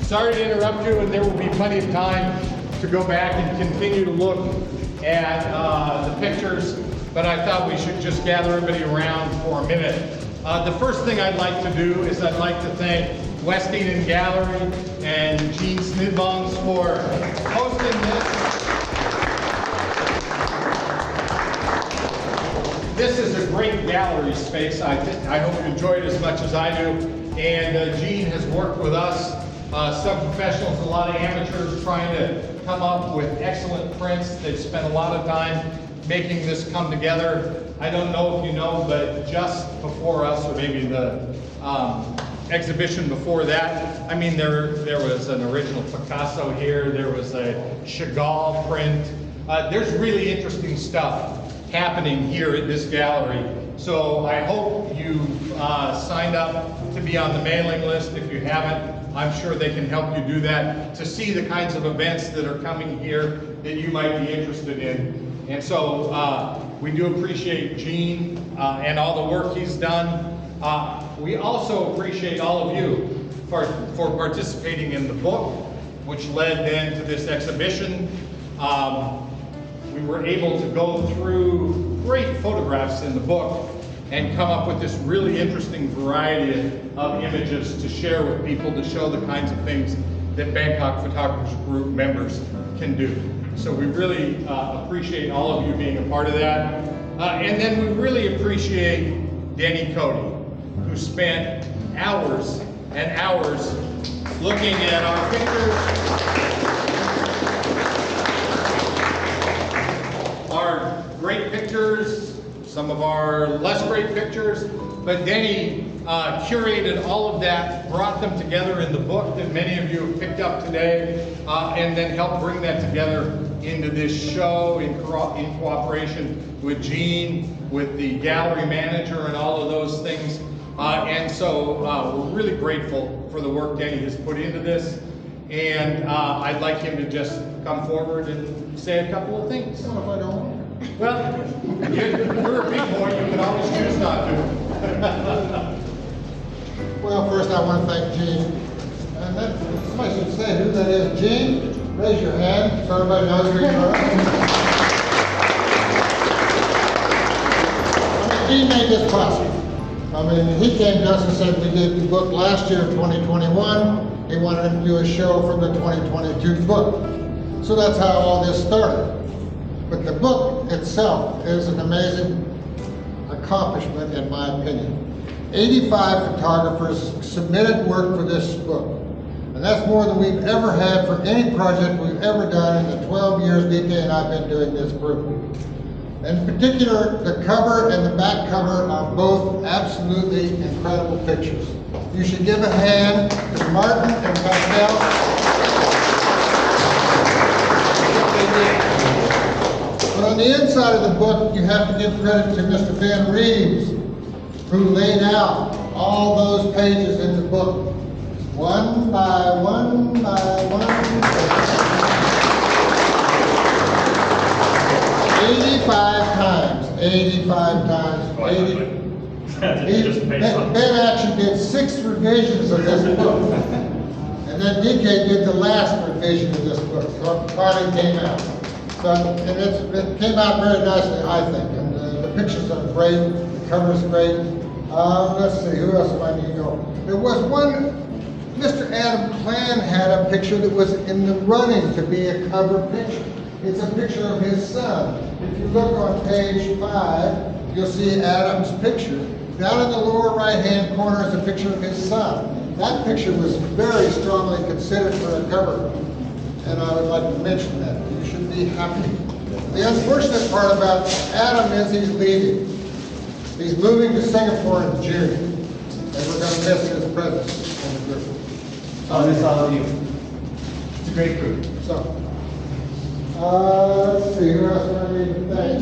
sorry to interrupt you, and there will be plenty of time to go back and continue to look at the pictures, but I thought we should just gather everybody around for a minute. The first thing I'd like to do is I'd like to thank West Eden Gallery and Gene Snidbongs for hosting this. This is a great gallery space. I hope you enjoy it as much as I do. And Gene has worked with us, some professionals, a lot of amateurs, trying to come up with excellent prints. They've spent a lot of time making this come together. I don't know if you know, but just before us, or maybe the exhibition before that, I mean, there was an original Picasso here, there was a Chagall print. There's really interesting stuff happening here at this gallery. So I hope you've signed up to be on the mailing list. If you haven't, I'm sure they can help you do that, to see the kinds of events that are coming here that you might be interested in. And so we do appreciate Gene and all the work he's done. We also appreciate all of you for participating in the book, which led then to this exhibition. We were able to go through great photographs in the book and come up with this really interesting variety of images to share with people, to show the kinds of things that Bangkok Photographers Group members can do. So we really appreciate all of you being a part of that. And then we really appreciate Denny Cody, who spent hours and hours looking at our pictures, our great pictures, some of our less great pictures, but Denny curated all of that, brought them together in the book that many of you have picked up today, and then helped bring that together into this show in cooperation with Gene, with the gallery manager, and all of those things. And so we're really grateful for the work Denny has put into this. And I'd like him to just come forward and say a couple of things. What if I don't? Well, you're a big boy, you can always choose not to. Well, first I want to thank Gene. And somebody should say who that is. Gene, raise your hand so everybody knows who you are. Gene made this possible. I mean, he came to us and said we did the book last year, 2021. He wanted to do a show from the 2022 book. So that's how all this started. But the book itself is an amazing accomplishment, in my opinion. 85 photographers submitted work for this book. And that's more than we've ever had for any project we've ever done in the 12 years BK and I've been doing this group. In particular, the cover and the back cover are both absolutely incredible pictures. You should give a hand to Martin and Pascal. But on the inside of the book, you have to give credit to Mr. Ben Reeves, who laid out all those pages in the book, one by one by one. 85 times, 85 times, 80. Ben actually did 6 revisions of this book. And then DK did the last revision of this book, so it finally came out. So, and it came out very nicely, I think. And the pictures are great, the cover's great. Let's see, who else do I need to go? There was one, Mr. Adam Klan had a picture that was in the running to be a cover picture. It's a picture of his son. If you look on page 5, you'll see Adam's picture. Down in the lower right-hand corner is a picture of his son. That picture was very strongly considered for a cover, and I would like to mention that. You should be happy. The unfortunate part about Adam is he's leaving. He's moving to Singapore in June, and we're going to miss his presence in the group. Oh, this all of you. It's a great group. So, let's see, who else do I need to thank?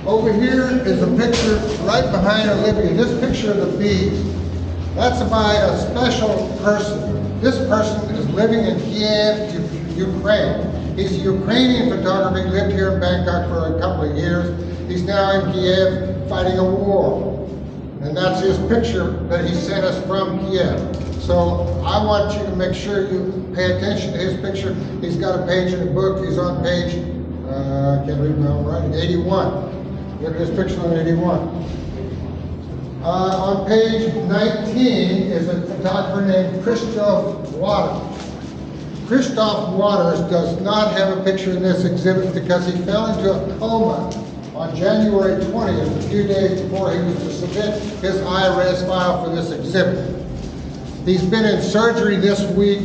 Over here is a picture right behind Olivia. This picture of the bees, that's by a special person. This person is living in Kiev, Ukraine. He's a Ukrainian photographer. He lived here in Bangkok for a couple of years. He's now in Kiev fighting a war. And that's his picture that he sent us from Kiev. So I want you to make sure you pay attention to his picture. He's got a page in the book. He's on page, I can't read my own writing, 81. Look at his picture on 81. On page 19 is a photographer named Christoph Waters. Christoph Waters does not have a picture in this exhibit because he fell into a coma on January 20th, a few days before he was to submit his IRS file for this exhibit. He's been in surgery this week.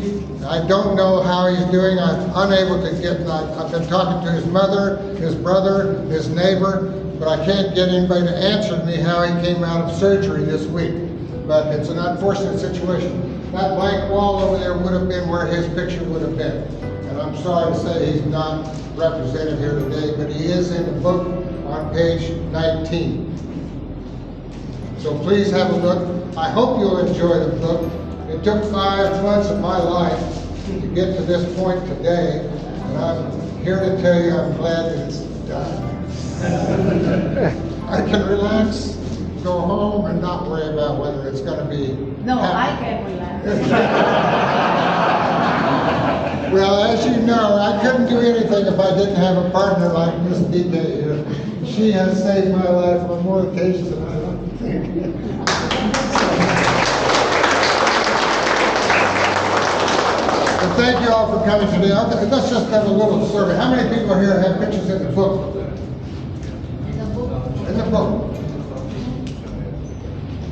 I don't know how he's doing. I'm unable to get, I've been talking to his mother, his brother, his neighbor, but I can't get anybody to answer me how he came out of surgery this week. But it's an unfortunate situation. That blank wall over there would have been where his picture would have been. And I'm sorry to say he's not represented here today, but he is in the book on page 19. So please have a look. I hope you'll enjoy the book. It took 5 months of my life to get to this point today, and I'm here to tell you I'm glad that it's done. I can relax, go home, and not worry about whether it's going to be No, I happy. can relax. Well, as you know, I couldn't do anything if I didn't have a partner like Miss DK here. She has saved my life on more occasions than I like to think. And thank you all for coming today. Okay, let's just have a little survey. How many people here have pictures in the book? In the book. In the book.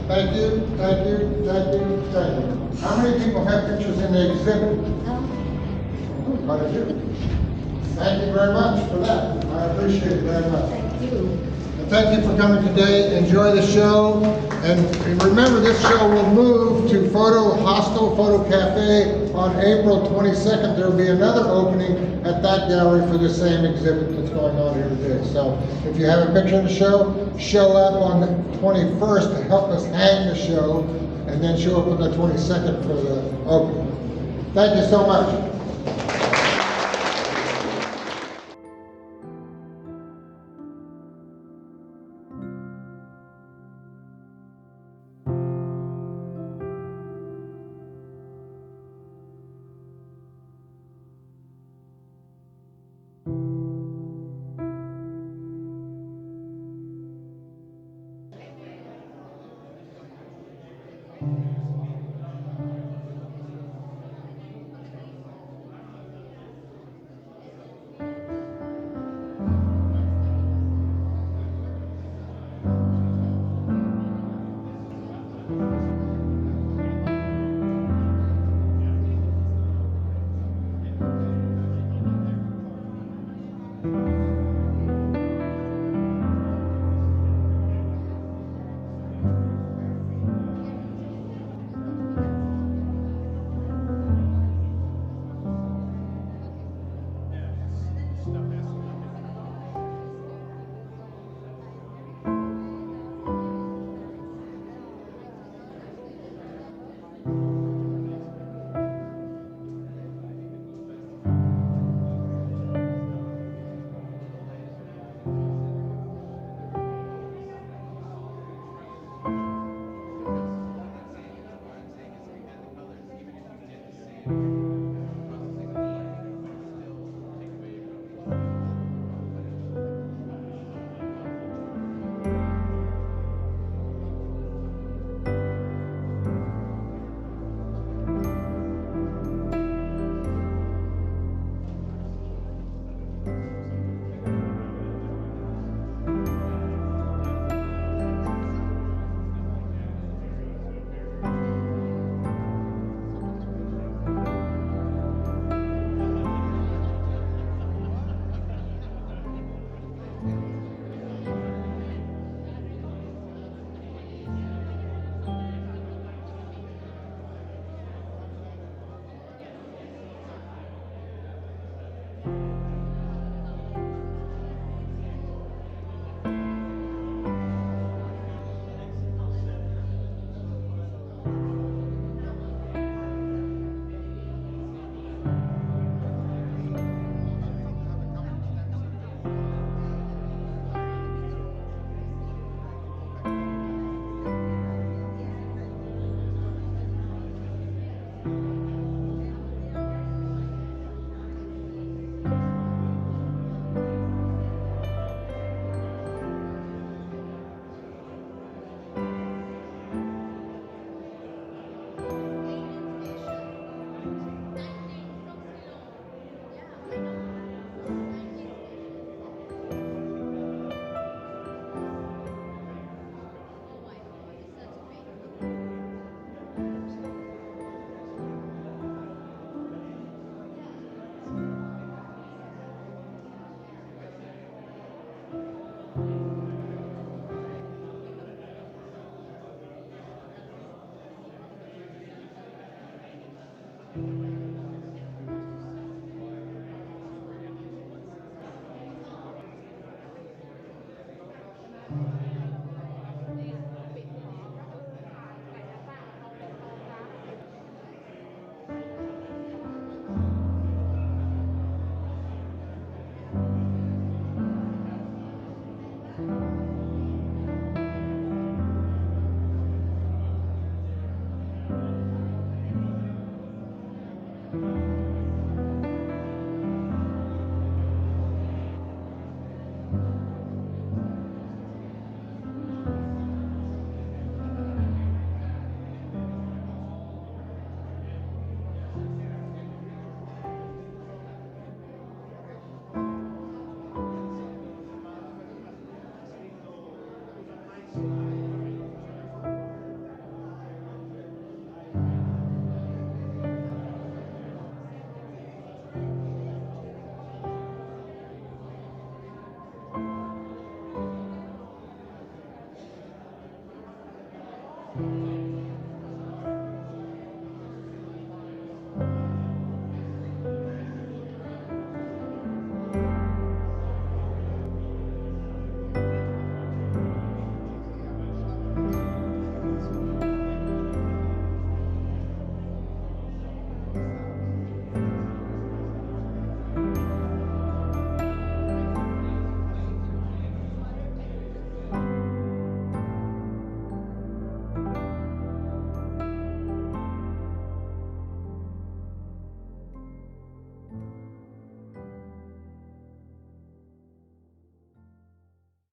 Thank you, thank you, thank you, thank you. How many people have pictures in the exhibit? Quite a few. Thank you very much for that. I appreciate it very much. Thank you. And thank you for coming today. Enjoy the show. And remember, this show will move to Photo Hostel Photo Cafe on April 22nd. There will be another opening at that gallery for the same exhibit that's going on here today. So if you have a picture of the show, show up on the 21st to help us hang the show, and then show up on the 22nd for the opening. Thank you so much.